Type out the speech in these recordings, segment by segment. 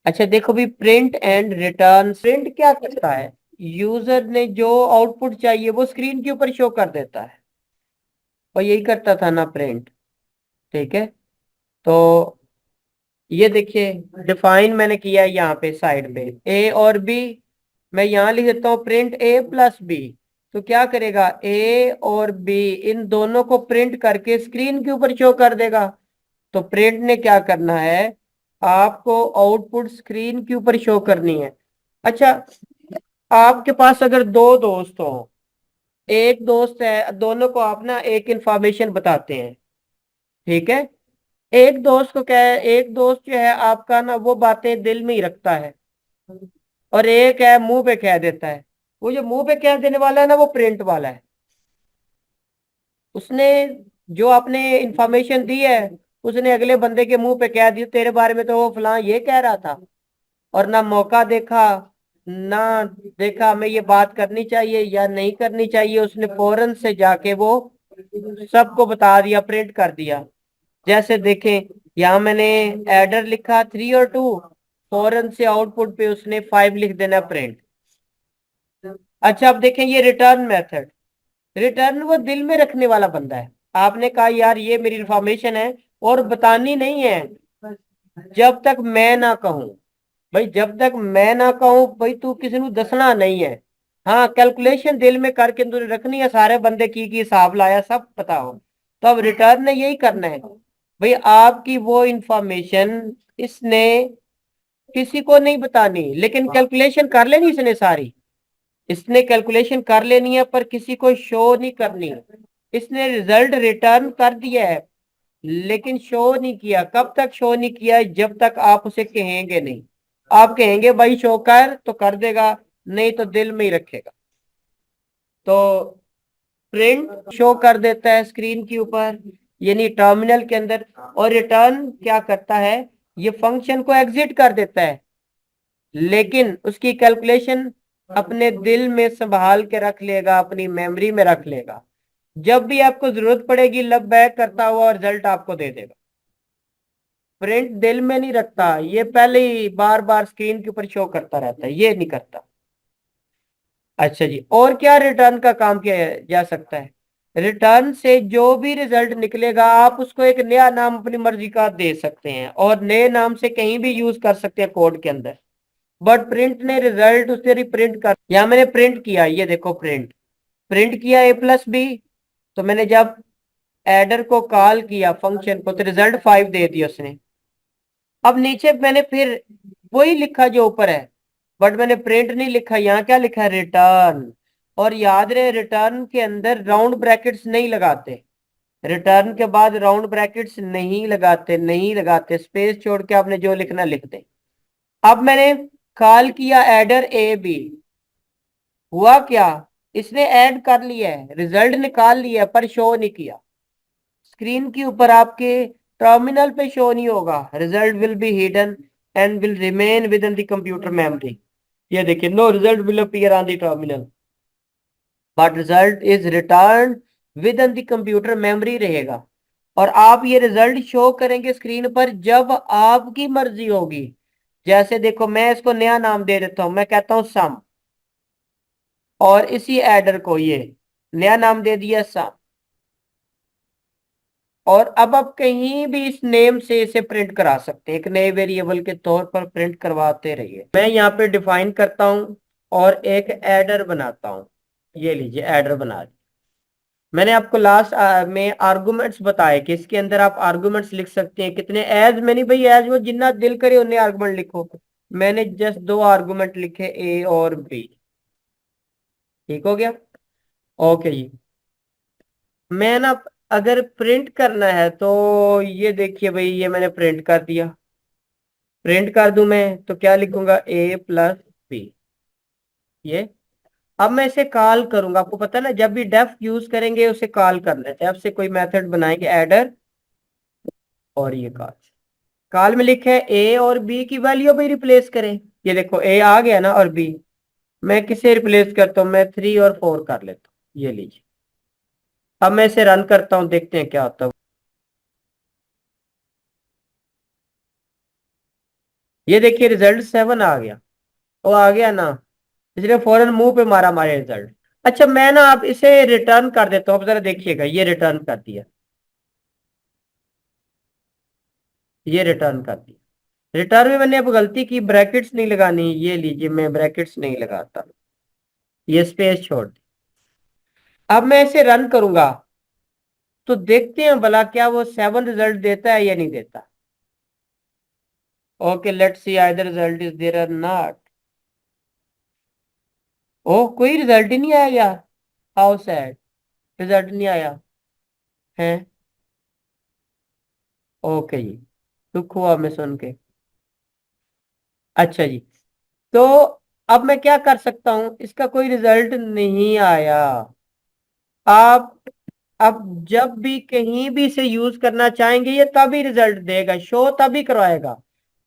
अच्छा देखो भी, प्रिंट एंड रिटर्न। प्रिंट क्या करता है, यूजर ने जो आउटपुट चाहिए वो स्क्रीन के ऊपर शो कर देता है, और यही करता था ना प्रिंट। ठीक है, तो ये देखिए, डिफाइन मैंने किया है यहाँ पे साइड पे, ए और बी। मैं यहाँ लिख देता हूँ प्रिंट ए प्लस बी। तो क्या करेगा, ए और बी इन दोनों को प्रिंट करके स्क्रीन के ऊपर शो कर देगा। तो प्रिंट ने क्या करना है, आपको आउटपुट स्क्रीन के ऊपर शो करनी है। अच्छा, आपके पास अगर दो दोस्त हो, एक दोस्त है, दोनों को आप ना एक इंफॉर्मेशन बताते हैं। ठीक है, एक दोस्त को क्या है, एक दोस्त जो है आपका ना वो बातें दिल में ही रखता है, और एक है मुंह पे कह देता है। वो जो मुंह पे कह देने वाला है ना, वो प्रिंट वाला है। उसने जो आपने इंफॉर्मेशन दी है, उसने अगले बंदे के मुंह पे कह दी तेरे बारे में तो वो फलां ये कह रहा था, और ना मौका देखा, ना देखा मैं ये बात करनी चाहिए या नहीं करनी चाहिए, उसने फौरन से जाके वो सबको बता दिया, प्रिंट कर दिया। जैसे देखें, यहाँ मैंने एडर लिखा 3 और 2, फौरन से आउटपुट पे उसने 5 लिख देना, प्रिंट। अच्छा, अब देखें ये रिटर्न मेथड। रिटर्न वो दिल में रखने वाला बंदा है। आपने कहा यार ये मेरी इंफॉर्मेशन है और बतानी नहीं है जब तक मैं ना कहूं। भाई जब तक मैं ना कहूं, भाई तू किसी को दसना नहीं है। हाँ, कैलकुलेशन दिल में करके तूने रखनी है, सारे बंदे की हिसाब लाया सब पता हो। तो अब रिटर्न ने यही करना है, भाई आपकी वो इंफॉर्मेशन इसने किसी को नहीं बतानी, लेकिन कैलकुलेशन कर लेनी इसने सारी। इसने कैलकुलेशन कर लेनी है पर किसी को शो नहीं करनी। इसने रिजल्ट रिटर्न कर दिया है, लेकिन शो नहीं किया। कब तक शो नहीं किया, जब तक आप उसे कहेंगे नहीं। आप कहेंगे भाई शो कर तो कर देगा, नहीं तो दिल में ही रखेगा। तो प्रिंट शो कर देता है स्क्रीन के ऊपर, यानी टर्मिनल के अंदर। और रिटर्न क्या करता है, ये फंक्शन को एग्जिट कर देता है, लेकिन उसकी कैलकुलेशन अपने दिल में संभाल के रख लेगा, अपनी मेमोरी में रख लेगा। जब भी आपको जरूरत पड़ेगी लब बैक करता हुआ रिजल्ट आपको दे देगा। प्रिंट दिल में नहीं रखता, ये पहले ही बार बार स्क्रीन के ऊपर शो करता रहता है, ये नहीं करता। अच्छा जी, और क्या रिटर्न का काम किया जा सकता है। रिटर्न से जो भी रिजल्ट निकलेगा आप उसको एक नया नाम अपनी मर्जी का दे सकते हैं, और नए नाम से कहीं भी यूज कर सकते हैं कोड के अंदर। बट प्रिंट ने रिजल्ट उसे रिप्रिंट कर, यहां मैंने प्रिंट किया, ये देखो प्रिंट। प्रिंट किया ए प्लस बी। तो मैंने जब एडर को कॉल किया फंक्शन को, तो रिजल्ट 5 दे दिया उसने। अब नीचे मैंने फिर वही लिखा जो ऊपर है, बट मैंने प्रिंट नहीं लिखा, यहाँ क्या लिखा है, रिटर्न। और याद रहे, रिटर्न के अंदर राउंड ब्रैकेट्स नहीं लगाते। रिटर्न के बाद राउंड ब्रैकेट्स नहीं लगाते, नहीं लगाते, स्पेस छोड़ के आपने जो लिखना लिख दे। अब मैंने कॉल किया एडर ए बी। हुआ क्या, इसने ऐड कर लिया है, रिजल्ट निकाल लिया पर शो नहीं किया स्क्रीन के ऊपर। आपके टर्मिनल पे शो नहीं होगा, result will be hidden and will remain within the computer memory. ये देखिए, no result will appear on the terminal, but result is return within the computer memory रहेगा। और आप ये रिजल्ट शो करेंगे screen पर जब आपकी मर्जी होगी। जैसे देखो, मैं इसको नया नाम दे देता हूं, मैं कहता हूं सम, और इसी एडर को ये नया नाम दे दिया सम। और अब आप कहीं भी इस नेम से इसे प्रिंट करा सकते हैं, एक नए वेरिएबल के तौर पर प्रिंट करवाते रहिए। मैं यहाँ पे डिफाइन करता हूँ और एक एडर बनाता हूँ। ये लीजिए, एडर बना दिया। मैंने आपको लास्ट में आर्गुमेंट्स बताए कि इसके अंदर आप आर्गुमेंट्स लिख सकते हैं कितने, एज में नहीं भाई, एज वो जितना दिल करे उन्हें आर्गुमेंट लिखो। मैंने जस्ट 2 आर्गुमेंट लिखे, ए और बी। ठीक हो गया, ओके जी। मैं ना, अगर प्रिंट करना है तो ये देखिए भाई, ये मैंने प्रिंट कर दिया। प्रिंट कर दूं मैं तो क्या लिखूंगा, ए प्लस बी। ये अब मैं इसे कॉल करूंगा, आपको पता है ना, जब भी डेफ यूज करेंगे उसे कॉल करना है। डेफ से कोई मेथड बनाएंगे एडर, और ये कॉल। कॉल में लिखे ए और बी की वैल्यू भी रिप्लेस करें। ये देखो ए आ गया ना, और बी। मैं किसे रिप्लेस करता हूँ, मैं 3 और 4 कर लेता हूँ। ये लीजिए, अब मैं इसे रन करता हूँ, देखते हैं क्या होता है। ये देखिए रिजल्ट 7 आ गया, वो आ गया ना, इसलिए फौरन मुंह पे मारा हमारे रिजल्ट। अच्छा मैं ना आप इसे रिटर्न कर देता हूँ, आप जरा देखिएगा, ये रिटर्न कर दिया, ये रिटर्न कर दिया। रिटर्न में मैंने अब गलती की, ब्रैकेट्स नहीं लगानी, ये लीजिए मैं ब्रैकेट्स नहीं लगाता, ये स्पेस छोड़ दी। अब मैं इसे रन करूंगा तो देखते हैं भला क्या वो 7 रिजल्ट देता है या नहीं देता। Okay let's see either result is there or not. ओह कोई रिजल्ट ही नहीं आया यार, हाउ सैड, रिजल्ट नहीं आया है। ओके जी, दुख हुआ मैं सुन के। अच्छा जी, तो अब मैं क्या कर सकता हूं, इसका कोई रिजल्ट नहीं आया। आप अब जब भी कहीं भी इसे यूज करना चाहेंगे ये तभी रिजल्ट देगा, शो तभी करवाएगा।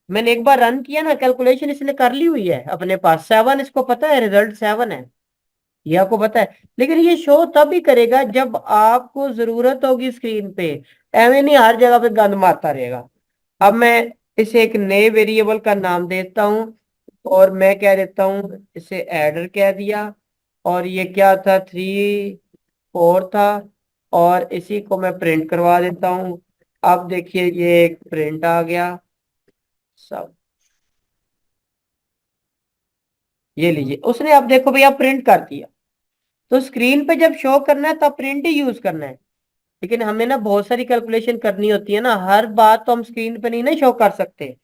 मैंने एक बार रन किया ना, कैलकुलेशन इसने कर ली हुई है अपने पास, 7 इसको पता है, रिजल्ट 7 है, ये आपको पता है। लेकिन ये शो तभी करेगा जब आपको जरूरत होगी स्क्रीन पे, एवं नहीं हर जगह पे गंद मारता रहेगा। अब मैं इसे एक नए वेरिएबल का नाम देता हूं, और मैं कह देता हूं इसे एडर कह दिया, और ये क्या था, 3 4 था, और इसी को मैं प्रिंट करवा देता हूं। अब देखिए ये एक प्रिंट आ गया सब, ये लीजिए, उसने अब देखो भैया प्रिंट कर दिया। तो स्क्रीन पे जब शो करना है तब प्रिंट ही यूज करना है। लेकिन हमें ना बहुत सारी कैलकुलेशन करनी होती है ना, हर बात तो हम स्क्रीन पे नहीं ना शो कर सकते।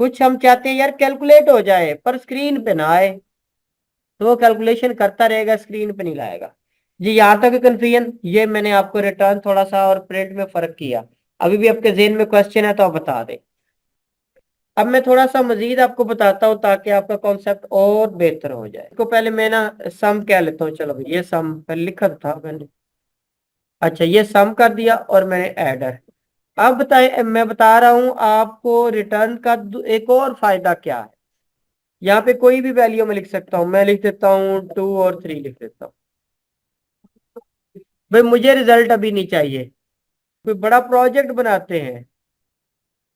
कुछ हम चाहते हैं यार कैलकुलेट हो जाए पर स्क्रीन पे ना आए, तो वो कैलकुलेशन करता रहेगा, स्क्रीन पे नहीं लाएगा। जी यहाँ तक कंफ्यूजन, ये मैंने आपको रिटर्न थोड़ा सा और प्रिंट में फर्क किया। अभी भी आपके जेहन में क्वेश्चन है तो आप बता दें। अब मैं थोड़ा सा मजीद आपको बताता हूँ ताकि आपका कॉन्सेप्ट और बेहतर हो जाए। तो पहले मैं ना सम कह लेता हूँ, चलो भाई ये सम पहले लिखा था मैंने। अच्छा ये सम कर दिया और मैंने एडर। अब बताए, मैं बता रहा हूं आपको रिटर्न का एक और फायदा क्या है। यहाँ पे कोई भी वैल्यू मैं लिख सकता हूँ, मैं लिख देता हूँ 2 और 3 लिख देता हूँ। भाई मुझे रिजल्ट अभी नहीं चाहिए, कोई बड़ा प्रोजेक्ट बनाते हैं,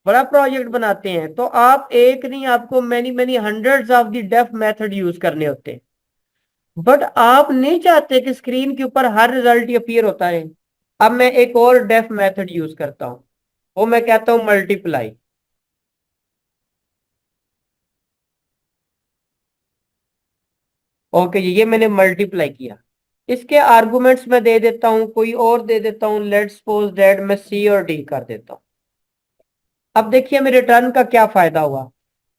बड़ा प्रोजेक्ट बनाते हैं तो आप एक नहीं, आपको many many hundreds of the def method use करने होते हैं। बट आप नहीं चाहते कि स्क्रीन के ऊपर हर रिजल्ट ही अपीयर होता है। अब मैं एक और डेफ मेथड यूज करता हूँ, वो मैं कहता हूँ मल्टीप्लाई। ओके जी, ये मैंने मल्टीप्लाई किया, इसके आर्गुमेंट्स में दे देता हूं, कोई और दे देता हूं, लेट्स सपोज दैट मैं सी और डी कर देता हूं। अब देखिए हमें रिटर्न का क्या फायदा हुआ।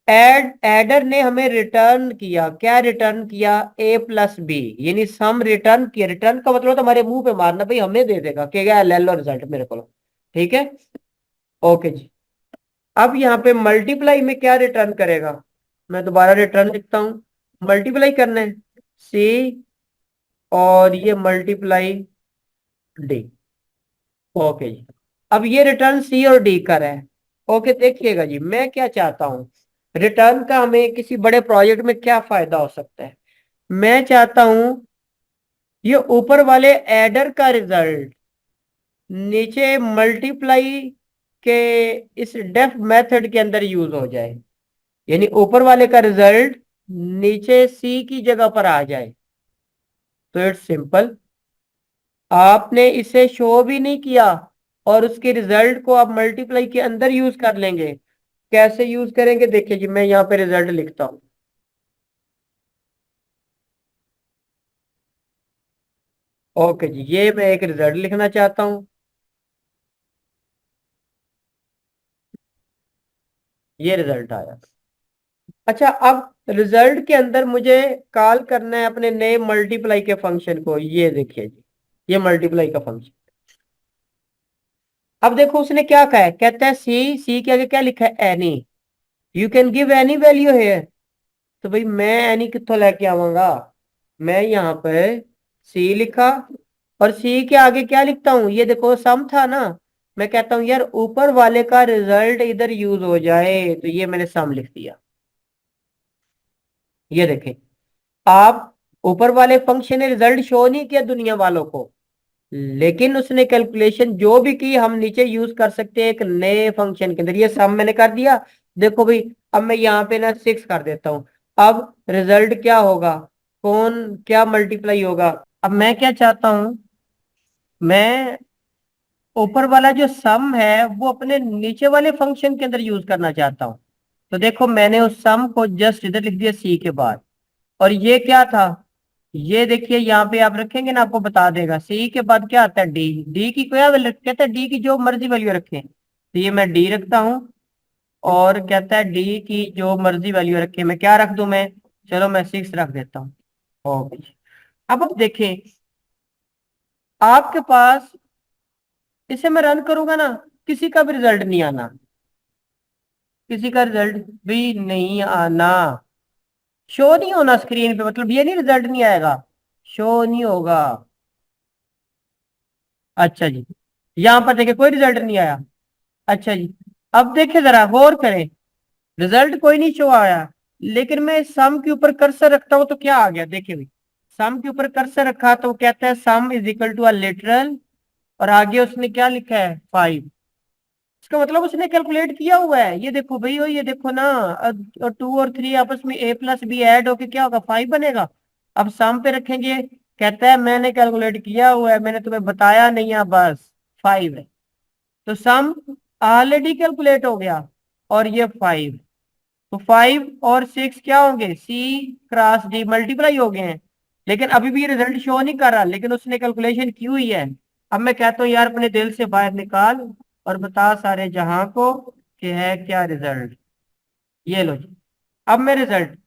एडर ने हमें रिटर्न किया, क्या रिटर्न किया, ए प्लस बी, यानी सम रिटर्न किया। रिटर्न का मतलब तो हमारे मुंह पे मारना, भाई हमें दे देगा कि क्या ले लो रिजल्ट मेरे को, ठीक है। ओके जी, अब यहाँ पे मल्टीप्लाई में क्या रिटर्न करेगा, मैं दोबारा रिटर्न लिखता हूँ, मल्टीप्लाई करना है सी, और ये मल्टीप्लाई डी। ओके जी, अब ये रिटर्न सी और डी का है। ओके देखिएगा जी, मैं क्या चाहता हूँ, रिटर्न का हमें किसी बड़े प्रोजेक्ट में क्या फायदा हो सकता है। मैं चाहता हूं ये ऊपर वाले एडर का रिजल्ट नीचे मल्टीप्लाई के इस डेफ मेथड के अंदर यूज हो जाए, यानी ऊपर वाले का रिजल्ट नीचे सी की जगह पर आ जाए। तो इट्स सिंपल, आपने इसे शो भी नहीं किया और उसके रिजल्ट को आप मल्टीप्लाई के अंदर यूज कर लेंगे। कैसे यूज करेंगे देखिए जी, मैं यहाँ पे रिजल्ट लिखता हूँ। ओके जी, ये मैं एक रिजल्ट लिखना चाहता हूँ, ये रिजल्ट आया। अच्छा अब रिजल्ट के अंदर मुझे कॉल करना है अपने नए मल्टीप्लाई के फंक्शन को, ये देखिए जी, ये मल्टीप्लाई का फंक्शन। अब देखो उसने क्या कहा है, कहता है सी, सी के आगे क्या लिखा है, any, you can give any value है। तो भाई मैं एनी कित्थों लेके आवांगा, मैं यहाँ पे सी लिखा, और सी के आगे क्या लिखता हूँ, ये देखो सम था ना, मैं कहता हूँ यार ऊपर वाले का रिजल्ट इधर यूज हो जाए, तो ये मैंने सम लिख दिया। ये देखें, आप ऊपर वाले फंक्शन ने रिजल्ट शो नहीं किया दुनिया वालों को, लेकिन उसने कैलकुलेशन जो भी की हम नीचे यूज कर सकते हैं एक नए फंक्शन के अंदर। ये सम मैंने कर दिया, देखो भाई, अब मैं यहाँ पे ना 6 कर देता हूँ। अब रिजल्ट क्या होगा, कौन क्या मल्टीप्लाई होगा। अब मैं क्या चाहता हूँ, मैं ऊपर वाला जो सम है वो अपने नीचे वाले फंक्शन के अंदर यूज करना चाहता हूँ। तो देखो, मैंने उस सम को जस्ट इधर लिख दिया सी के बाद। और ये क्या था, ये देखिए यहाँ पे आप रखेंगे ना, आपको बता देगा सी के बाद क्या आता है, डी। डी की क्या वैल्यू कहता है, डी की जो मर्जी वैल्यू रखें, तो ये मैं डी रखता हूँ। और कहता है डी की जो मर्जी वैल्यू रखे, मैं क्या रख दूं मैं, चलो मैं 6 रख देता हूँ। ओके। अब देखें, आपके पास इसे मैं रन करूंगा ना, किसी का भी रिजल्ट नहीं आना, किसी का रिजल्ट भी नहीं आना, शो नहीं होना स्क्रीन पे, मतलब ये नहीं रिजल्ट नहीं आएगा, शो नहीं होगा। अच्छा जी, यहां पर देखिए कोई रिजल्ट नहीं आया। अच्छा जी, अब देखिए जरा गौर करें, रिजल्ट कोई नहीं शो आया, लेकिन मैं सम के ऊपर कर्सर रखता हूं तो क्या आ गया, देखिए भाई, सम के ऊपर कर्सर रखा तो वो कहता है sum is equal to a literal, और आगे उसने क्या लिखा है, 5। इसका मतलब उसने कैलकुलेट किया हुआ है, ये देखो भाई, ये देखो ना, और 2 और 3 आपस में a प्लस बी ऐड होके क्या होगा, 5 बनेगा। अब सम पे रखेंगे, कहता है मैंने कैलकुलेट किया हुआ है, मैंने तुम्हें बताया नहीं है, बस 5 है। तो सम ऑलरेडी कैलकुलेट हो गया, और ये 5, तो 5 और 6 क्या होंगे, सी क्रॉस डी मल्टीप्लाई हो गए हैं। लेकिन अभी भी रिजल्ट शो नहीं कर रहा, लेकिन उसने कैलकुलेशन की हुई है। अब मैं कहता हूँ यार, अपने दिल से बाहर निकाल और बता सारे जहां को कि है क्या रिजल्ट। ये लो जी, अब मैं रिजल्ट,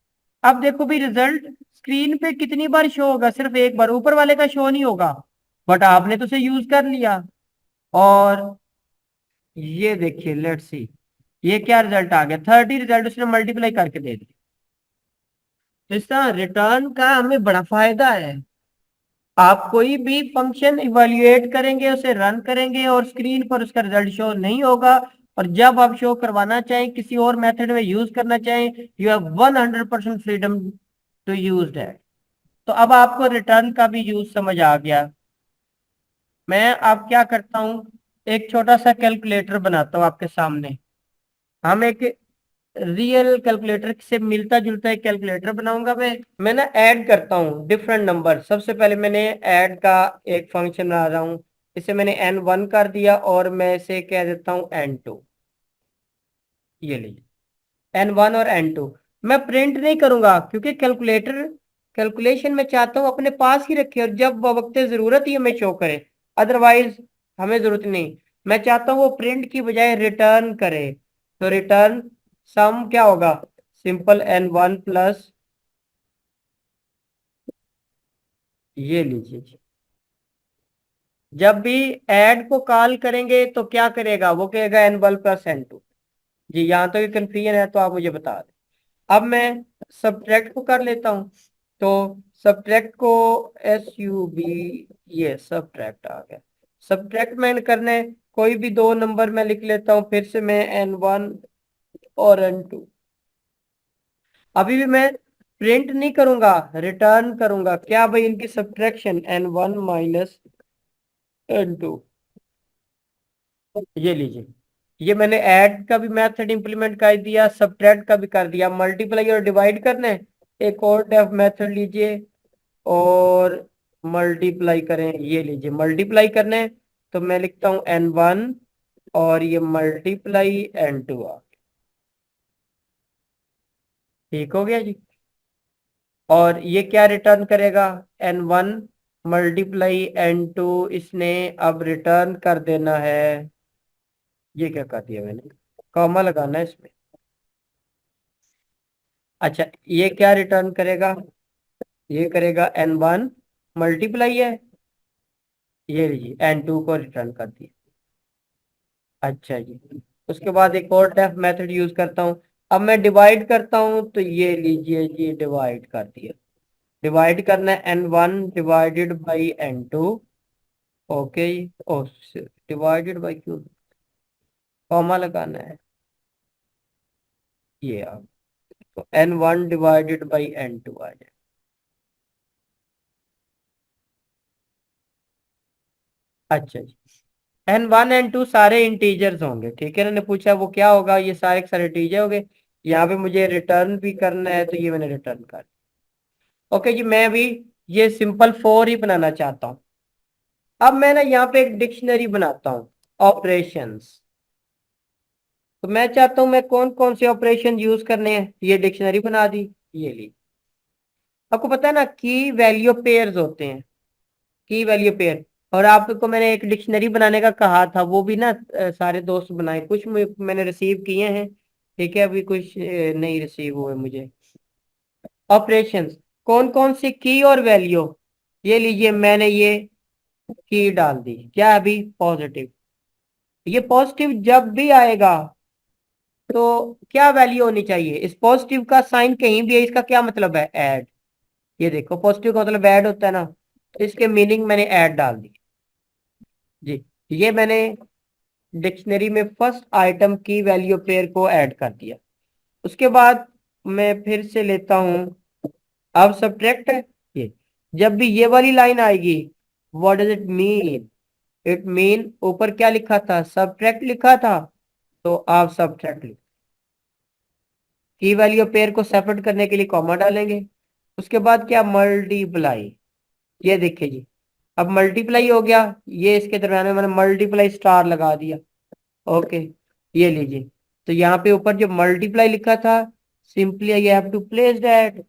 अब देखो भी रिजल्ट स्क्रीन पे कितनी बार शो होगा, सिर्फ एक बार, ऊपर वाले का शो नहीं होगा, बट आपने तो उसे यूज कर लिया। और ये देखिए, लेट्स सी, ये क्या रिजल्ट आ गया, 30 रिजल्ट उसने मल्टीप्लाई करके दे दिया। तो इसका रिटर्न का हमें बड़ा फायदा है। आप कोई भी फंक्शन इवेल्युएट करेंगे, उसे रन करेंगे, और स्क्रीन पर उसका रिजल्ट शो नहीं होगा। और जब आप शो करवाना चाहें, किसी और मेथड में यूज करना चाहें, you have 100% freedom to use that. तो अब आपको रिटर्न का भी यूज समझ आ गया। मैं अब क्या करता हूँ, एक छोटा सा कैलकुलेटर बनाता हूँ आपके सामने। हम एक रियल कैलकुलेटर से मिलता जुलता एक कैलकुलेटर बनाऊंगा मैं ना ऐड करता हूँ डिफरेंट नंबर। सबसे पहले मैंने ऐड का एक फंक्शन बना रहा हूँ, इसे मैंने n1 कर दिया, और मैं इसे कह देता हूँ n2। ये लीजिए, n1 और n2। मैं प्रिंट नहीं करूंगा, क्योंकि कैलकुलेटर कैलकुलेशन में चाहता हूँ अपने पास ही रखे, और जब वक्त जरूरत ही हमें शो करे, अदरवाइज हमें जरूरत नहीं। मैं चाहता हूँ वो प्रिंट की बजाय रिटर्न करे। तो रिटर्न सम क्या होगा, सिंपल n1 प्लस, ये लीजिए जी। जब भी ऐड को कॉल करेंगे तो क्या करेगा, वो कहेगा n1 प्लस n2। जी, यहाँ तो ये कंफ्यूजन है, तो आप मुझे बता दें। अब मैं सब्ट्रैक्ट को कर लेता हूँ। तो सब्ट्रैक्ट को SUB, ये सब्ट्रैक्ट आ गया। सब्ट्रैक्ट मैंने करना है, कोई भी दो नंबर मैं लिख लेता हूँ, फिर से मैं n1 और n2। अभी भी मैं प्रिंट नहीं करूंगा, रिटर्न करूंगा क्या भाई, इनकी सब्ट्रैक्शन n1 माइनस n2। ये लीजिए, ये मैंने ऐड का भी मेथड इंप्लीमेंट कर दिया, सब्ट्रैक्ट का भी कर दिया। मल्टीप्लाई और डिवाइड करना है, एक और डेफ मेथड लीजिए और मल्टीप्लाई करें। ये लीजिए, मल्टीप्लाई करना है, तो मैं लिखता हूँ n1, और ये मल्टीप्लाई n2 आ। ठीक हो गया जी। और ये क्या रिटर्न करेगा, n1 मल्टीप्लाई n2, इसने अब रिटर्न कर देना है। ये क्या कर दिया मैंने, कॉमा लगाना है इसमें। अच्छा, ये क्या रिटर्न करेगा, ये करेगा n1 मल्टीप्लाई है, ये लीजिए n2 को रिटर्न कर दिया। अच्छा जी, उसके बाद एक और डेफ मेथड यूज करता हूँ। अब मैं डिवाइड करता हूँ, तो ये लीजिए जी, डिवाइड कर दिया। डिवाइड करना है n1 divided by n2। Okay, ओ, डिवाइडेड बाई क्यों, कॉमा लगाना है, ये आप, तो n1 डिवाइडेड बाई n2 आ जाए। अच्छा जी, N1 N2 सारे इंटीजर्स होंगे, ठीक है। मैंने पूछा वो क्या होगा, ये सारे के सारे इंटीजर होंगे। यहाँ पे मुझे रिटर्न भी करना है, तो ये मैंने रिटर्न कर। ओके जी, मैं भी ये सिंपल फॉर ही बनाना चाहता हूँ। अब मैं ना यहाँ पे एक डिक्शनरी बनाता हूँ, ऑपरेशंस। तो मैं चाहता हूँ मैं कौन कौन से ऑपरेशन यूज करने हैं, ये डिक्शनरी बना दी। ये ली, आपको पता है ना की वैल्यू पेयर्स होते हैं, की वैल्यू पेयर। और आपको मैंने एक डिक्शनरी बनाने का कहा था, वो भी ना सारे दोस्त बनाए, कुछ मैंने रिसीव किए हैं, ठीक है, अभी कुछ नहीं रिसीव हुए मुझे। ऑपरेशंस, कौन कौन सी की और वैल्यू। ये लीजिए, मैंने ये की डाल दी, क्या है अभी पॉजिटिव। ये पॉजिटिव जब भी आएगा तो क्या वैल्यू होनी चाहिए, इस पॉजिटिव का साइन कहीं भी है, इसका क्या मतलब है, ऐड। ये देखो पॉजिटिव का मतलब ऐड होता है ना, तो इसके मीनिंग मैंने ऐड डाल दी जी। ये मैंने डिक्शनरी में फर्स्ट आइटम की वैल्यू पेयर को ऐड कर दिया। उसके बाद मैं फिर से लेता हूं, अब सब्ट्रैक्ट है ये। जब भी ये वाली लाइन आएगी, what does it mean, it mean ऊपर क्या लिखा था, सब्ट्रैक्ट लिखा था, तो आप सब्ट्रैक्ट लिख। की वैल्यू पेयर को सेपरेट करने के लिए कॉमा डालेंगे। उसके बाद क्या, मल्टीप्लाई। ये देखिए जी, अब मल्टीप्लाई हो गया, ये इसके दरम्यान में मैंने मल्टीप्लाई स्टार लगा दिया। ओके, ये लीजिए, तो यहाँ पे ऊपर जो मल्टीप्लाई लिखा था, simply I have to place that,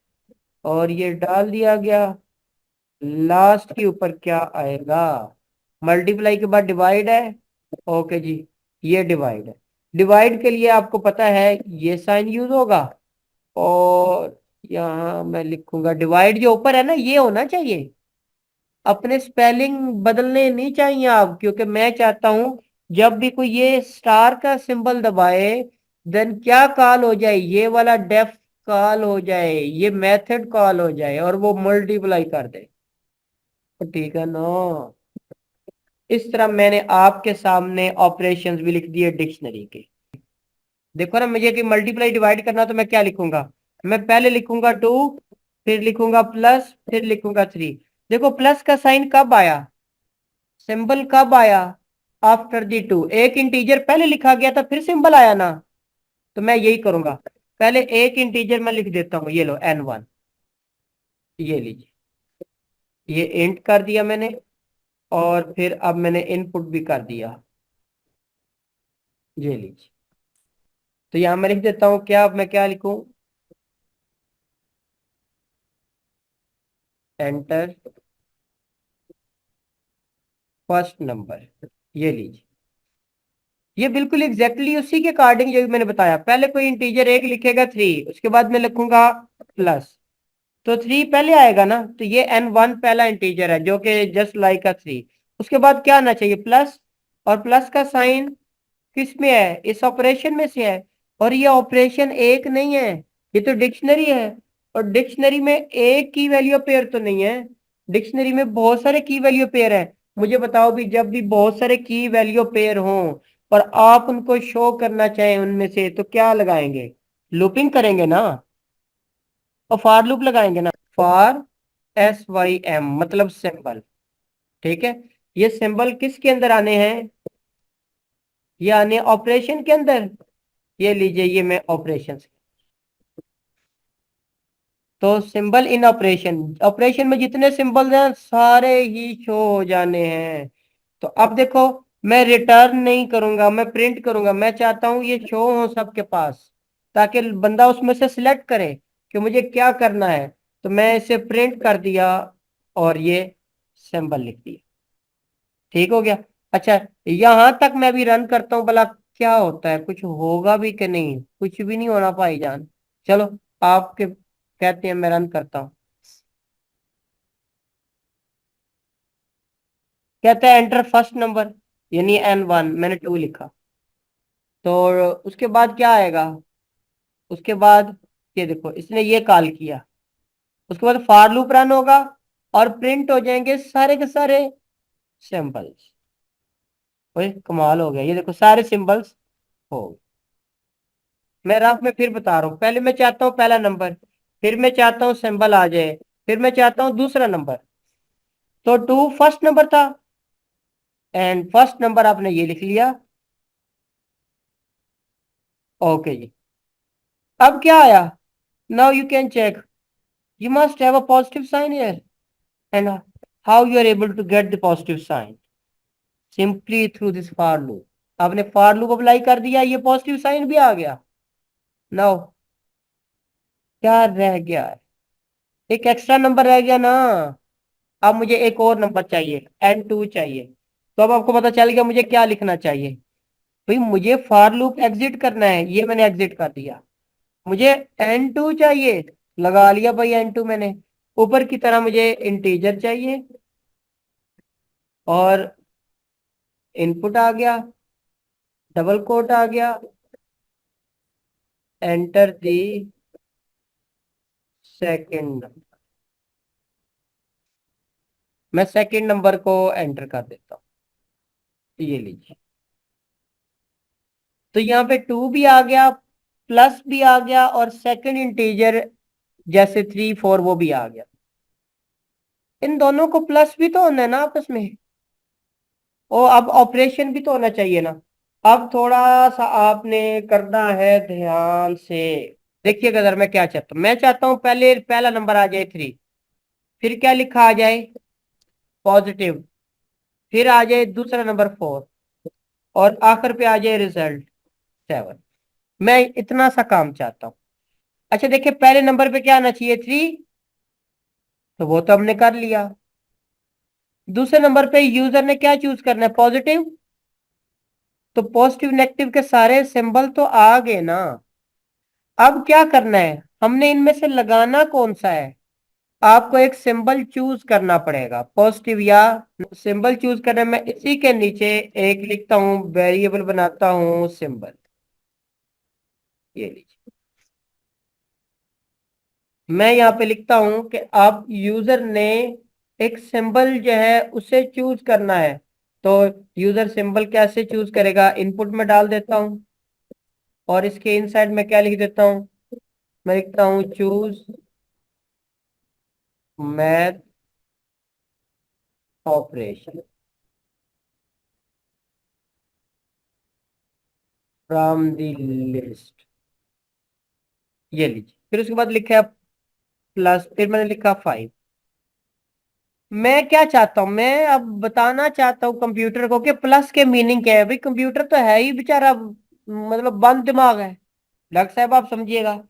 और ये डाल दिया गया। लास्ट के ऊपर क्या आएगा, मल्टीप्लाई के बाद डिवाइड है। ओके जी, ये डिवाइड है। डिवाइड के लिए आपको पता है ये साइन यूज होगा, और यहाँ मैं लिखूंगा डिवाइड, जो ऊपर है ना ये होना चाहिए। अपने स्पेलिंग बदलने नहीं चाहिए आप, क्योंकि मैं चाहता हूं जब भी कोई ये स्टार का सिंबल दबाए, देन क्या कॉल हो जाए, ये वाला डेफ कॉल हो जाए, ये मेथड कॉल हो जाए, और वो मल्टीप्लाई कर दे। तो ठीक है ना। इस तरह मैंने आपके सामने ऑपरेशंस भी लिख दिए डिक्शनरी के। देखो ना, मुझे कि मल्टीप्लाई डिवाइड करना, तो मैं क्या लिखूंगा, मैं पहले लिखूंगा 2, फिर लिखूंगा प्लस, फिर लिखूंगा 3। देखो प्लस का साइन कब आया, सिंबल कब आया, आफ्टर दी टू। एक इंटीजर पहले लिखा गया था, फिर सिंबल आया ना, तो मैं यही करूंगा। पहले एक इंटीजर मैं लिख देता हूँ, ये लो N1, ये लीजिए, ये इंट कर दिया मैंने, और फिर अब मैंने इनपुट भी कर दिया, ये लीजिए। तो यहां मैं लिख देता हूँ, क्या अब मैं क्या लिखूं, एंटर फर्स्ट नंबर, ये लीजिए। ये बिल्कुल एग्जैक्टली उसी के अकॉर्डिंग जो भी मैंने बताया, पहले कोई इंटीजर एक लिखेगा 3, उसके बाद मैं लिखूंगा प्लस, तो 3 पहले आएगा ना, तो ये N1 पहला इंटीजर है जो कि जस्ट लाइक अ 3। उसके बाद क्या आना चाहिए, प्लस, और प्लस का साइन किस में है, इस ऑपरेशन में से है। और ये ऑपरेशन एक नहीं है, ये तो डिक्शनरी है, और डिक्शनरी में एक की वैल्यू पेयर तो नहीं है, डिक्शनरी में बहुत सारे की वैल्यू पेयर है। मुझे बताओ भी, जब भी बहुत सारे की वैल्यू पेयर हों और आप उनको शो करना चाहें उनमें से, तो क्या लगाएंगे, लूपिंग करेंगे ना, और फॉर लूप लगाएंगे ना, फॉर SYM मतलब सिंबल, ठीक है। ये सिंबल किसके अंदर आने हैं, ये आने ऑपरेशन के अंदर। ये लीजिए, ये मैं ऑपरेशन, तो सिंबल इन ऑपरेशन, ऑपरेशन में जितने सिंबल हैं सारे ही शो हो जाने हैं। तो अब देखो, मैं रिटर्न नहीं करूंगा, मैं प्रिंट करूंगा। मैं चाहता हूं ये शो हो सबके पास, ताकि बंदा उसमें से सिलेक्ट करे कि मुझे क्या करना है। तो मैं इसे प्रिंट कर दिया, और ये सिंबल लिख दिया, ठीक हो गया। अच्छा, यहां तक मैं भी रन करता हूँ, भला क्या होता है, कुछ होगा भी कि नहीं, कुछ भी नहीं होना भाईजान। चलो, आपके कहते हैं, मैं रन करता हूँ। कहता है एंटर फर्स्ट नंबर, यानी N1, मैंने 2 लिखा। तो उसके बाद क्या आएगा, उसके बाद ये देखो इसने ये कॉल किया, उसके बाद फॉर लूप रन होगा, और प्रिंट हो जाएंगे सारे के सारे सिंबल्स। ओए कमाल हो गया, ये देखो सारे सिंबल्स हो गए। मैं रफ में फिर बता रहा हूँ, पहले मैं चाहता हूँ पहला नंबर, फिर मैं चाहता हूँ सिंबल आ जाए, फिर मैं चाहता हूँ दूसरा नंबर। तो 2 फर्स्ट नंबर था, एंड फर्स्ट नंबर आपने ये लिख लिया। ओके जी, अब क्या आया? Now you can check, you must have a positive sign here, and how you are able to get the positive sign? Simply through this for loop. आपने फॉर लूप अप्लाई कर दिया, ये पॉजिटिव साइन भी आ गया। Now क्या रह गया है? एक एक्स्ट्रा नंबर रह गया ना। अब मुझे एक और नंबर चाहिए, N2 चाहिए। तो अब आपको पता चल गया मुझे क्या लिखना चाहिए। भाई मुझे फॉर लूप एग्जिट करना है, ये मैंने एग्जिट कर दिया। मुझे N2 चाहिए, लगा लिया भाई N2 मैंने। ऊपर की तरह मुझे इंटीजर चाहिए, और इनपुट आ गया, डबल कोट आ गया, एंटर दी सेकंड। मैं सेकंड नंबर को एंटर कर देता हूँ, ये लीजिए। तो यहाँ पे 2 भी आ गया, प्लस भी आ गया, और सेकंड इंटीजर जैसे 3 4 वो भी आ गया। इन दोनों को प्लस भी तो होना है ना आपस में, ओ अब ऑपरेशन भी तो होना चाहिए ना। अब थोड़ा सा आपने करना है ध्यान से। देखिएगा जरा, मैं क्या चाहता हूँ, मैं चाहता हूँ पहले पहला नंबर आ जाए 3, फिर क्या लिखा आ जाए? पॉजिटिव। फिर आ जाए दूसरा नंबर 4, और आखिर पे आ जाए रिजल्ट 7। मैं इतना सा काम चाहता हूँ। अच्छा देखिए, पहले नंबर पे क्या आना चाहिए? 3, तो वो तो हमने कर लिया। दूसरे नंबर पे यूजर ने क्या चूज करना है? पॉजिटिव। तो पॉजिटिव नेगेटिव के सारे सिंबल तो आ गए ना। अब क्या करना है? हमने इनमें से लगाना कौन सा है? आपको एक सिंबल चूज करना पड़ेगा, पॉजिटिव या सिंबल चूज करने में इसी के नीचे एक लिखता हूं, वेरिएबल बनाता हूं सिंबल। ये लीजिए, मैं यहाँ पे लिखता हूं कि आप यूजर ने एक सिंबल जो है उसे चूज करना है। तो यूजर सिंबल कैसे चूज करेगा? इनपुट में डाल देता हूं, और इसके इनसाइड में क्या लिख देता हूं? मैं लिखता हूं choose math operation from the list. ये लीजिए, फिर उसके बाद लिखा है प्लस, फिर मैंने लिखा 5। मैं क्या चाहता हूं? मैं अब बताना चाहता हूँ कंप्यूटर को कि प्लस के मीनिंग क्या है। भाई कंप्यूटर तो है ही बेचारा, मतलब बंद दिमाग है। डॉक्टर साहब आप समझिएगा,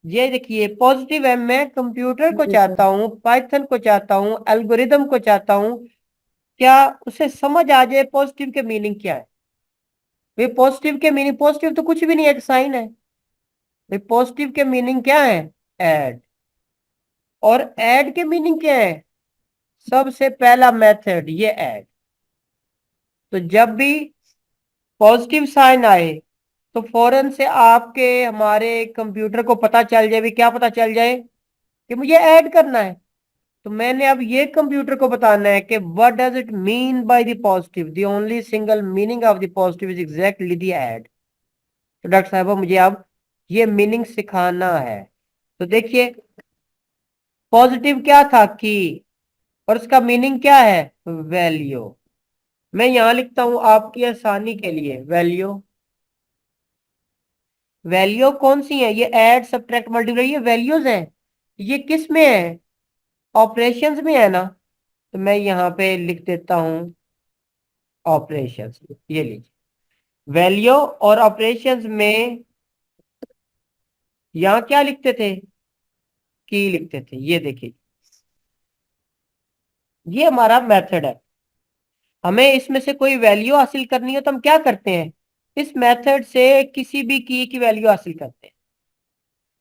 ये देखिए पॉजिटिव है। मैं कंप्यूटर को चाहता हूँ, पाइथन को चाहता हूँ, एल्गोरिदम को चाहता हूँ, क्या उसे समझ आ जाए पॉजिटिव के मीनिंग क्या है। भाई पॉजिटिव के मीनिंग, पॉजिटिव तो कुछ भी नहीं है, एक साइन है। भाई पॉजिटिव के मीनिंग क्या है? ऐड। और ऐड के मीनिंग क्या है? सबसे पहला मेथड ये ऐड। तो जब भी पॉजिटिव साइन आए, तो फौरन से आपके हमारे कंप्यूटर को पता चल जाए भी, क्या पता चल जाए? कि मुझे ऐड करना है। तो मैंने अब ये कंप्यूटर को बताना है कि what does it mean by the positive, the only single meaning of the positive is exactly the add. तो डॉक्टर साहब मुझे अब ये मीनिंग सिखाना है। तो देखिए, पॉजिटिव क्या था? की। और उसका मीनिंग क्या है? वैल्यू। मैं यहां लिखता हूं आपकी आसानी के लिए, वैल्यू। वैल्यू कौन सी है? ये ऐड सब्ट्रैक्ट मल्टीप्लाई, ये वैल्यूज हैं। ये किस में है? ऑपरेशंस में है ना। तो मैं यहाँ पे लिख देता हूं ऑपरेशंस। ये लीजिए, वैल्यू और ऑपरेशंस में यहाँ क्या लिखते थे? की लिखते थे। ये देखिए, ये हमारा मेथड है। हमें इसमें से कोई वैल्यू हासिल करनी हो तो हम क्या करते हैं? इस मेथड से किसी भी की वैल्यू हासिल करते हैं।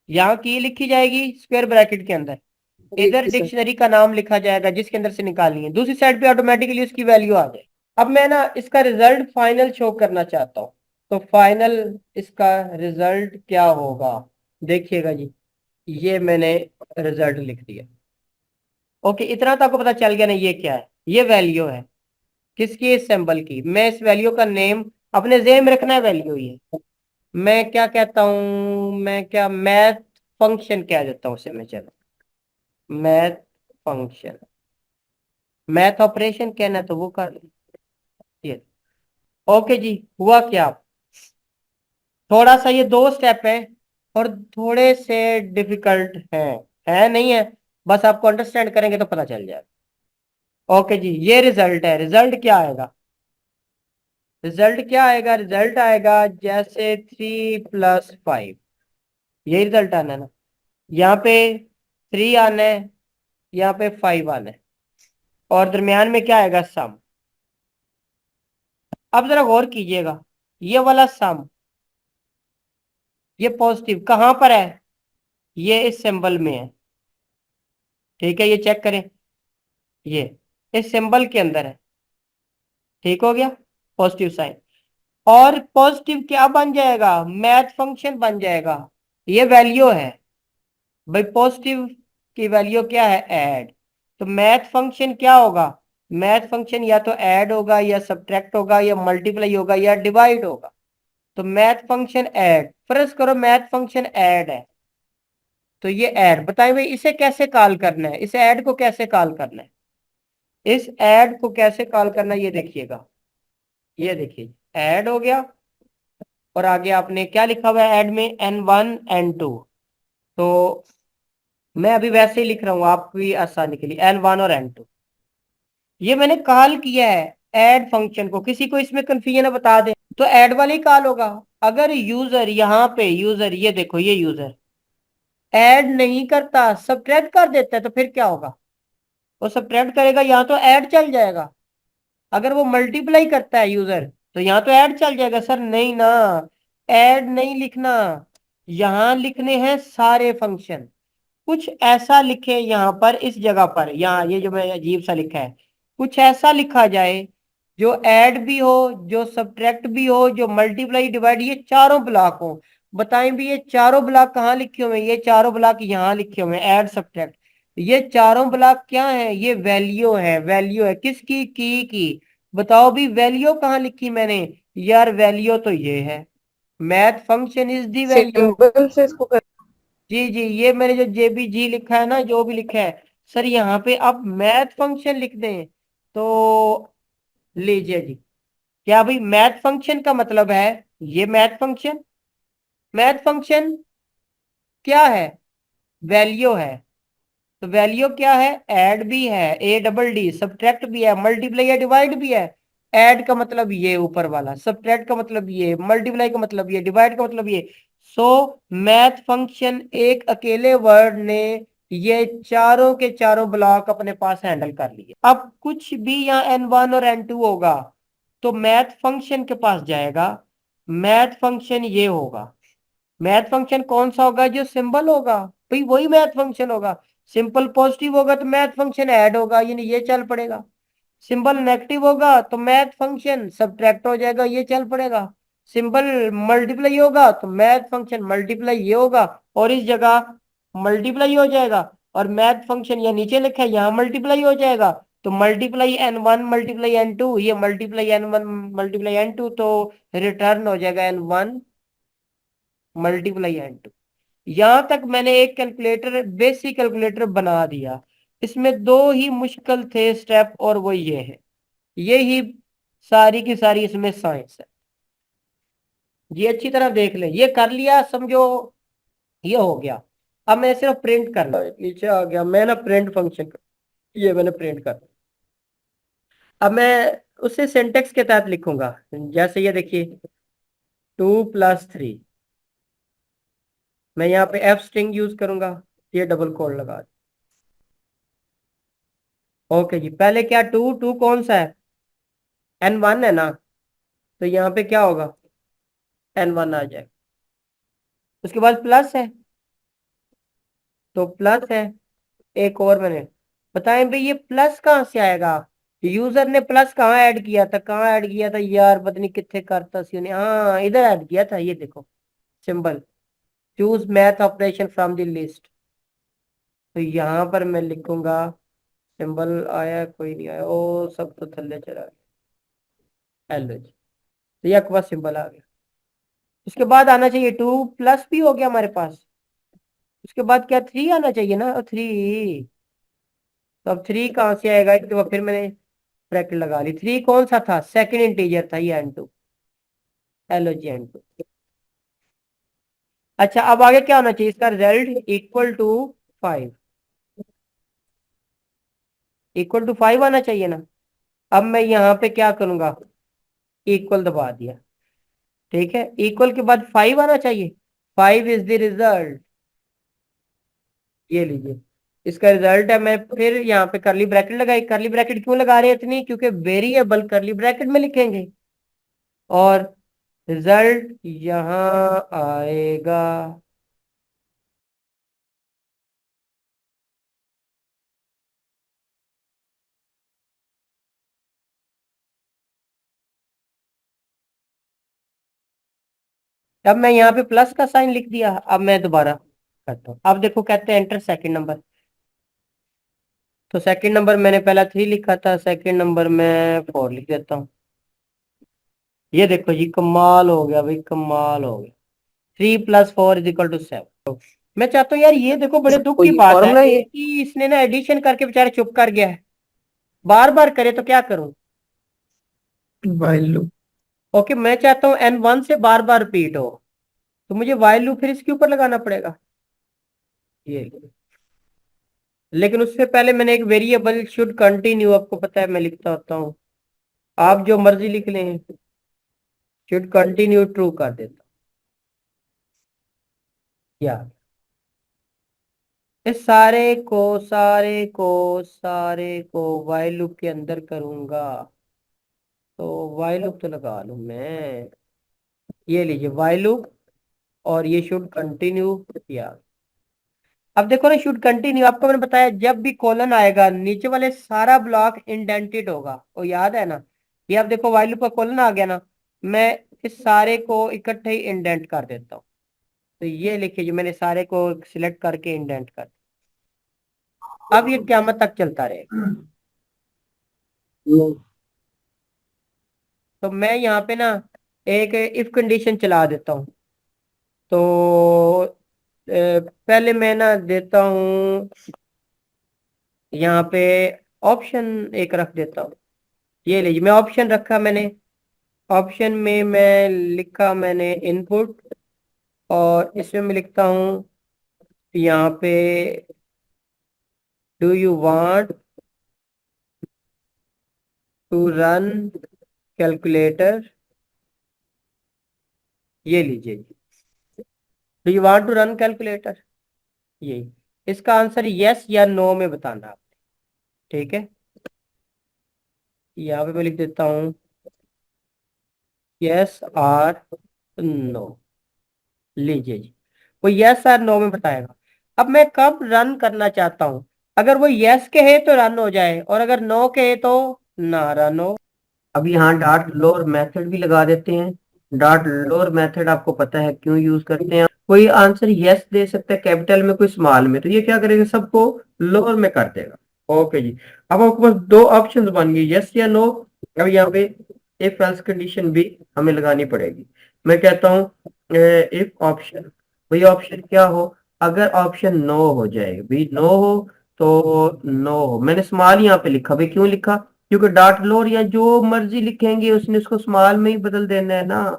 यहाँ की लिखी जाएगी स्क्वायर ब्रैकेट के अंदर, इधर डिक्शनरी का नाम लिखा जाएगा जिसके अंदर से निकालनी है, दूसरी साइड पे ऑटोमेटिकली उसकी वैल्यू आ जाए। अब मैं ना इसका रिजल्ट फाइनल शो करना चाहता हूँ। तो फाइनल इसका रिजल्ट क्या होगा? देखिएगा जी, ये मैंने रिजल्ट लिख दिया। ओके, इतना तो आपको पता चल गया ना ये क्या है? ये वैल्यू है। किसकी? इस सिंबल की। मैं इस वैल्यू का नेम अपने जेहन में रखना है, वैल्यू ये। मैं क्या कहता हूं? मैं क्या मैथ फंक्शन कह देता हूँ उसे मैं, चलो मैथ फंक्शन। मैथ ऑपरेशन कहना तो वो कर लो। ये ओके जी। हुआ क्या, थोड़ा सा ये दो स्टेप है और थोड़े से डिफिकल्ट है नहीं है, बस आपको अंडरस्टैंड करेंगे तो पता चल जाएगा। ओके जी, ये रिजल्ट है। रिजल्ट क्या आएगा, रिजल्ट क्या आएगा, रिजल्ट आएगा जैसे 3 + 5, यही रिजल्ट आना है ना। यहाँ पे 3 आना है, यहाँ पे 5 आना है, और दरमियान में क्या आएगा, सम। अब जरा गौर कीजिएगा, ये वाला सम, ये पॉजिटिव कहाँ पर है, ये इस सिंबल में है। ठीक है, ये चेक करें, ये इस सिंबल के अंदर है। ठीक हो गया, पॉजिटिव साइन। और पॉजिटिव क्या बन जाएगा, मैथ फंक्शन बन जाएगा। ये वैल्यू है भाई, पॉजिटिव की वैल्यू क्या है, ऐड। तो मैथ फंक्शन क्या होगा, मैथ फंक्शन या तो ऐड होगा या सब्ट्रैक्ट होगा या मल्टीप्लाई होगा या डिवाइड होगा। तो मैथ फंक्शन ऐड, फर्ज करो मैथ फंक्शन ऐड है, तो ये ऐड बताइए भाई इसे कैसे कॉल करना है, इस ऐड को कैसे कॉल करना है, इस ऐड को कैसे कॉल करना है, ये देखिएगा। ये देखिए, ऐड हो गया, और आगे आपने क्या लिखा हुआ है ऐड में, N1 N2। तो मैं अभी वैसे ही लिख रहा हूँ आपकी आसानी के लिए, N1 और N2। ये मैंने कॉल किया है ऐड फंक्शन को, किसी को इसमें कंफ्यूजन है बता दे, तो ऐड वाला ही कॉल होगा। अगर यूजर यहाँ पे, यूजर ये देखो, ये यूजर ऐड नहीं करता, सब्ट्रैक्ट कर देता है, तो फिर क्या होगा, वो सब्ट्रैक्ट करेगा, यहाँ तो ऐड चल जाएगा। अगर वो मल्टीप्लाई करता है यूजर, तो यहाँ तो ऐड चल जाएगा। सर नहीं ना, ऐड नहीं लिखना, यहाँ लिखने हैं सारे फंक्शन। कुछ ऐसा लिखे यहाँ पर, इस जगह पर, यहाँ ये जो मैं अजीब सा लिखा है, कुछ ऐसा लिखा जाए जो ऐड भी हो, जो सब्ट्रैक्ट भी हो, जो मल्टीप्लाई डिवाइड, ये चारों ब्लॉक हो। बताएं भी ये चारों ब्लॉक कहाँ लिखे हुए हैं, ये चारों ब्लॉक यहाँ लिखे हुए हैं, ऐड सब्ट्रैक्ट। ये चारों ब्लॉक क्या है, ये वैल्यू है, वैल्यू है किसकी, की। बताओ भी वैल्यू कहाँ लिखी मैंने, यार वैल्यू तो ये है, math function is the value. Symbol से इसको कर। जी जी, ये मैंने जो JBG लिखा है ना, जो भी लिखा है, सर यहाँ पे आप मैथ फंक्शन लिख दें तो लीजिए जी। क्या भाई, मैथ फंक्शन का मतलब है ये मैथ फंक्शन, मैथ फंक्शन क्या है, वैल्यू है। तो वैल्यू क्या है, ऐड भी है, ADD, सब्ट्रैक्ट भी है, मल्टीप्लाई या डिवाइड भी है। ऐड का मतलब ये ऊपर वाला, सब्ट्रैक्ट का मतलब ये, मल्टीप्लाई का मतलब ये, डिवाइड का मतलब ये। सो मैथ फंक्शन एक अकेले वर्ड ने ये चारों के चारों ब्लॉक अपने पास हैंडल कर लिए। अब कुछ भी यहाँ N1 और N2 होगा, तो मैथ फंक्शन के पास जाएगा, मैथ फंक्शन ये होगा। मैथ फंक्शन कौन सा होगा, जो सिंबल होगा, भाई वही मैथ फंक्शन होगा। सिंपल पॉजिटिव होगा तो मैथ फंक्शन ऐड होगा, यानी ये चल पड़ेगा। सिंबल नेगेटिव होगा तो मैथ फंक्शन सब्ट्रैक्ट हो जाएगा, ये चल पड़ेगा। सिंबल मल्टीप्लाई होगा तो मैथ फंक्शन मल्टीप्लाई ये होगा, और इस जगह मल्टीप्लाई हो जाएगा। और मैथ फंक्शन या नीचे लिखा है, यहाँ मल्टीप्लाई हो जाएगा। तो मल्टीप्लाई N1 मल्टीप्लाई N2, ये मल्टीप्लाई N1 मल्टीप्लाई N2, तो रिटर्न हो जाएगा N1 मल्टीप्लाई N2। यहां तक मैंने एक कैलकुलेटर, बेसिक कैलकुलेटर बना दिया। इसमें दो ही मुश्किल थे स्टेप, और वो ये है, ये ही सारी की सारी इसमें साइंस है। ये अच्छी तरह देख ले, ये कर लिया समझो, ये हो गया। अब मैं सिर्फ प्रिंट करना है, नीचे आ गया मैं ना, प्रिंट फंक्शन कर, ये मैंने प्रिंट कर। अब मैं उससे सिंटेक्स के तहत लिखूंगा, जैसे ये देखिए 2 + 3, मैं यहाँ पे F स्ट्रिंग यूज करूंगा, ये डबल कोड लगा। ओके जी, पहले क्या, टू टू कौन सा है, N1 है ना, तो यहाँ पे क्या होगा, N1 आ जाएगा। उसके बाद प्लस है, तो प्लस है। एक और मैंने, बताएं भाई ये प्लस कहाँ से आएगा, यूजर ने प्लस कहाँ ऐड किया था, कहाँ ऐड किया था यार, पता नहीं कितने करता सी ने, हाँ इधर ऐड किया था, ये देखो symbol, choose math operation from the list. तो यहाँ पर मैं लिखूंगा, सिंबल आया कोई नहीं आया, ओ सब तो थल्ले चला गया, एल जी। तो ये आपके पास सिंबल आ गया। उसके बाद आना चाहिए 2 + भी हो गया हमारे पास। उसके बाद क्या, 3 आना चाहिए ना, 3। तो अब 3 कहाँ से आएगा, एक तो फिर मैंने ब्रैकेट लगा ली। 3 कौन सा था? सेकंड इंटीजर था ये n2। हेलो जी n2। अच्छा अब आगे क्या होना चाहिए? इसका result equal to 5, equal to 5 आना चाहिए ना। अब मैं यहाँ पे क्या करूंगा? इक्वल दबा दिया। ठीक है, इक्वल के बाद 5 आना चाहिए। 5 इज द रिजल्ट। ये लीजिए, इसका रिजल्ट है। मैं फिर यहाँ पे करली ब्रैकेट लगाई। करली ब्रैकेट क्यों लगा रहे हैं इतनी? क्योंकि वेरिएबल करली ब्रैकेट में लिखेंगे और रिजल्ट यहाँ आएगा। अब मैं यहाँ पे प्लस का साइन लिख दिया। अब मैं दोबारा करता हूँ। अब देखो कहते हैं एंटर सेकंड नंबर। तो सेकंड नंबर मैंने पहला 3 लिखा था, सेकंड नंबर में 4 लिख देता हूँ। ये देखो जी, कमाल हो गया भाई, कमाल हो गया। 3 + 4 = 7। मैं चाहता हूँ यार, ये देखो बड़े दुख की कोई बात है फॉर्मूला है ये? कि इसने ना एडिशन करके बेचारा चुप कर गया है। बार बार करे तो क्या करूं? While loop. ओके, मैं चाहता हूँ n1 से बार बार रिपीट हो, तो मुझे वाइल लूप फिर इसके ऊपर लगाना पड़ेगा। ये लेकिन उससे पहले मैंने एक वेरिएबल शुड कंटिन्यू, आपको पता है मैं लिखता होता हूँ, आप जो मर्जी लिख लें, शुड कंटिन्यू ट्रू कर देता हूं। या इस सारे को वाइल लूप के अंदर करूंगा। तो वाइल लूप तो लगा लूं मैं। ये लीजिए वाइल लूप, और ये शुड कंटिन्यू। या अब देखो ना, शुड कंटिन्यू आपको मैंने बताया, जब भी कॉलन आएगा नीचे वाले सारा ब्लॉक इंडेंटेड होगा, वो याद है ना। ये अब देखो वाइल लूप का कॉलन आ गया ना, मैं इस सारे को इकट्ठे ही इंडेंट कर देता हूँ। तो ये लिखिए जो मैंने सारे को सिलेक्ट करके इंडेंट कर दिया। अब ये क्यामत तक चलता रहेगा। तो मैं यहाँ पे ना एक इफ कंडीशन चला देता हूँ। तो पहले मैं ना देता हूँ यहाँ पे ऑप्शन एक रख देता हूँ। ये लीजिए, मैं ऑप्शन रखा मैंने। ऑप्शन में मैं लिखा मैंने इनपुट, और इसमें मैं लिखता हूँ यहाँ पे do you want to run calculator. ये लीजिए, do you want to run calculator. यही इसका आंसर यस या नो में बताना आप। ठीक है, यहाँ पे मैं लिख देता हूँ यस और नो। लीजिए जी, वो यस और नो में बताएगा। अब मैं कब रन करना चाहता हूँ? अगर वो यस कहे तो रन हो जाए, और अगर नो कहे तो ना रन हो। अब यहाँ डॉट लोअर मेथड भी लगा देते हैं। डॉट लोअर मेथड आपको पता है क्यों यूज करते हैं। कोई आंसर यस दे सकता है कैपिटल में, कोई स्मॉल में, तो ये क्या करेगा, सबको लोअर में कर देगा। ओके जी, अब आपके पास दो ऑप्शंस बन गए, यस या नो। अब यहाँ पे इफ एल्स कंडीशन भी हमें लगानी पड़ेगी। मैं कहता हूँ इफ ऑप्शन, भाई ऑप्शन क्या हो, अगर ऑप्शन नो हो जाए, भाई नो हो तो नो हो। मैंने स्मॉल यहाँ पे लिखा, भाई क्यों लिखा? क्योंकि डॉट लोअर या जो मर्जी लिखेंगे उसने उसको स्मॉल में ही बदल देना है ना,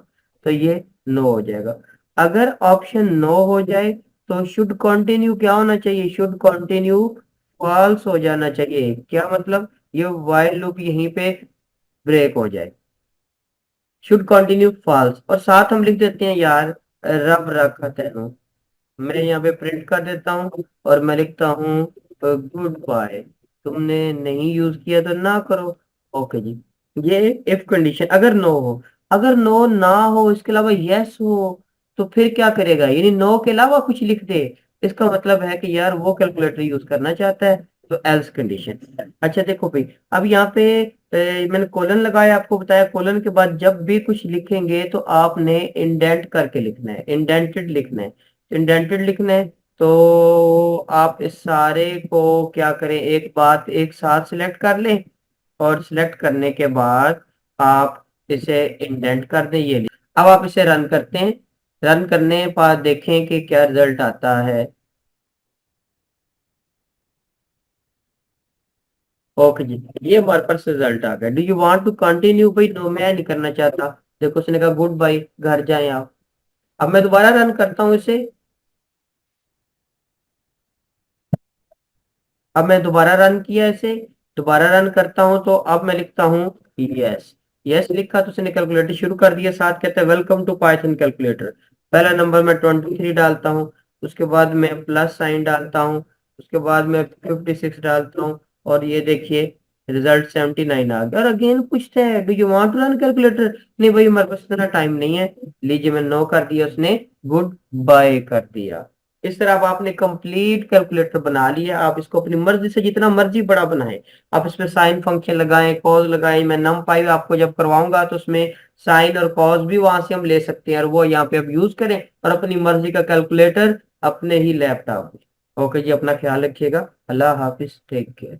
तो ये नो हो जाएगा। अगर ऑप्शन नो हो जाए तो शुड कंटिन्यू क्या होना चाहिए? शुड कंटिन्यू फॉल्स हो जाना चाहिए। क्या मतलब? ये व्हाइल लूप यहीं पे ब्रेक हो जाए। शुड कंटिन्यू फॉल्स, और साथ हम लिख देते हैं यार रब रखा तेनो। मैं यहाँ पे प्रिंट कर देता हूँ और मैं लिखता हूँ गुड बाय। तुमने नहीं यूज किया तो ना करो। ओके जी, ये इफ कंडीशन। अगर नो हो, अगर नो ना हो, इसके अलावा यस हो, तो फिर क्या करेगा? यानी नो के अलावा कुछ लिख दे, इसका मतलब है कि यार वो कैलकुलेटर यूज करना चाहता है। तो एल्स कंडीशन। अच्छा देखो भाई, अब यहाँ पे मैंने कोलन लगाया, आपको बताया कोलन के बाद जब भी कुछ लिखेंगे तो आपने इंडेंट करके लिखना है, इंडेंटेड लिखना है। इंडेंटेड लिखना है तो आप इस सारे को क्या करें, एक बात एक साथ सिलेक्ट कर लें, और सिलेक्ट करने के बाद आप इसे इंडेंट कर दें। ये अब आप इसे रन करते हैं। रन करने के बाद देखें कि क्या रिजल्ट आता है। ओके जी, ये हमारे पास रिजल्ट आ गया। Do you want to continue? भाई नो, मैं नहीं करना चाहता। देखो उसने कहा गुड बाय, घर जाएं आप। अब मैं दोबारा रन करता हूँ इसे। अब मैं दोबारा रन किया इसे, दोबारा रन करता हूं, तो अब मैं लिखता हूं यस। यस लिखा तो उसने कैलकुलेटर शुरू कर दिया। साथ कहते हैं वेलकम टू पाइथन कैलकुलेटर। पहला नंबर मैं 23 डालता हूं, उसके बाद मैं प्लस साइन डालता हूं, उसके बाद मैं 56 डालता हूं, और ये देखिए रिजल्ट 79 आ गया। और अगेन पूछते हैं do you want to run calculator? नहीं भाई, हमारे पास इतना टाइम नहीं है। लीजिए, मैं नो कर दिया, उसने गुड बाय कर दिया। इस तरह अब आपने कंप्लीट कैलकुलेटर बना लिया। आप इसको अपनी मर्जी से जितना मर्जी बड़ा बनाएं। आप इसमें साइन फंक्शन लगाएं, कॉस लगाएं। मैं नम पाई आपको जब करवाऊंगा तो उसमें साइन और कॉस भी वहां से हम ले सकते हैं, और वो यहाँ पे अब यूज करें और अपनी मर्जी का कैलकुलेटर अपने ही लैपटॉप में। ओके जी, अपना ख्याल रखिएगा। अल्लाह हाफिज, टेक केयर।